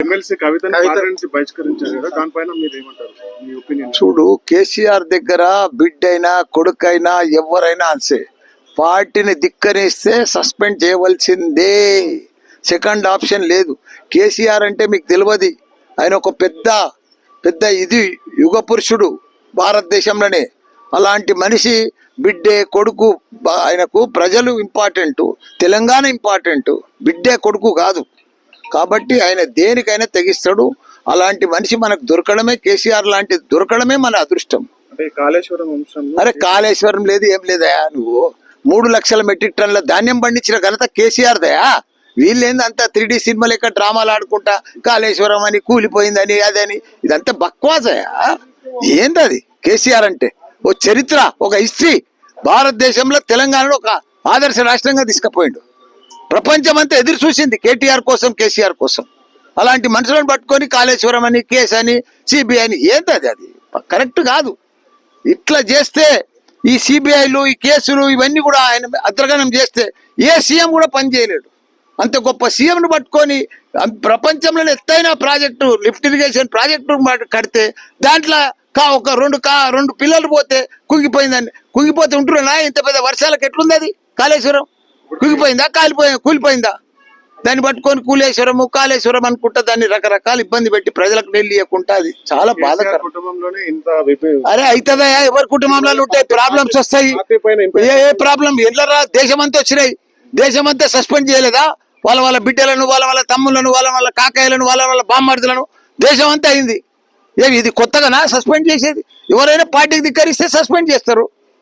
MLC కవితని party నుంచి బహిష్కరించారు కదా, దానిపైన మీరు ఏమంటారు, మీ ఒపీనియన్? చూడు, కేసీఆర్ దగ్గర బిడ్డైనా కొడుకైనా ఎవరైనా అంతే, పార్టీని ధిక్కరిస్తే సస్పెండ్ చేయవలసిందే, సెకండ్ ఆప్షన్ లేదు. కేసీఆర్ అంటే మీకు తెలియదు, ఆయన ఒక పెద్ద పెద్ద ఇది యుగ పురుషుడు భారతదేశంలోనే. అలాంటి మనిషి బిడ్డే కొడుకు, ఆయనకు ప్రజలు ఇంపార్టెంట్, తెలంగాణ ఇంపార్టెంట్, బిడ్డే కొడుకు కాదు. కాబట్టి ఆయన దేనికైనా తెగిస్తాడు. అలాంటి మనిషి మనకు దొరకడమే, కేసీఆర్ లాంటి దొరకడమే మన అదృష్టం. అంటే కాళేశ్వరం అంశంలో అరే కాళేశ్వరం లేదు, ఏం లేదయా. నువ్వు 3 లక్షల మెట్రిక్ టన్నుల ధాన్యం పండించిన ఘనత కేసీఆర్ దయా. వీళ్ళేంది అంతా 3D సినిమా లెక్క డ్రామాలు ఆడుకుంటా కాళేశ్వరం అని కూలిపోయిందని అదని, ఇదంతా బక్వాసయా. ఏంది అది? కేసీఆర్ అంటే ఓ చరిత్ర, ఒక హిస్టరీ. భారతదేశంలో తెలంగాణలో ఒక ఆదర్శ రాష్ట్రంగా తీసుకుపోయిండు. ప్రపంచం అంతా ఎదురు చూసింది కేటీఆర్ కోసం, కేసీఆర్ కోసం. అలాంటి మనుషులను పట్టుకొని కాళేశ్వరం అని, కేసు అని, సిబిఐ అని, ఏంది అది? అది కరెక్ట్ కాదు. ఇట్లా చేస్తే ఈ సిబిఐలు, ఈ కేసులు ఇవన్నీ కూడా ఆయన అగ్రగణం చేస్తే ఏ సీఎం కూడా పనిచేయలేడు. అంత గొప్ప సీఎంను పట్టుకొని ప్రపంచంలోనే ఎత్తైన ప్రాజెక్టు, లిఫ్ట్ ఇరిగేషన్ ప్రాజెక్టు కడితే దాంట్లో ఒక రెండు పిల్లలు పోతే కుంగిపోతే ఉంటున్నా. ఇంత పెద్ద వర్షాలకు ఎట్లుంది అది? కాళేశ్వరం కుంగిపోయిందా, కూలిపోయిందా? దాన్ని పట్టుకొని కాళేశ్వరం అనుకుంటా దాన్ని రకరకాల ఇబ్బంది పెట్టి ప్రజలకు నీళ్ళు ఇవ్వకుండా, అది చాలా బాధాకరం. కుటుంబంలోనే ఇంత అరే అవుతుందా? ఎవరి కుటుంబంలో ఉంటాయి ప్రాబ్లమ్స్, వస్తాయి. ఏ ప్రాబ్లం ఎల్లరా దేశమంతా వచ్చినాయి. దేశమంతా సస్పెండ్ చేయలేదా? వాళ్ళ బిడ్డలను, వాళ్ళ తమ్ములను, వాళ్ళ కాకాయలను, వాళ్ళ బామ్మర్దులను, దేశం అంతా అయింది. ఇది కొత్తగానా సస్పెండ్ చేసేది? ఎవరైనా పార్టీకి ధిక్కరిస్తే సస్పెండ్ చేస్తారు.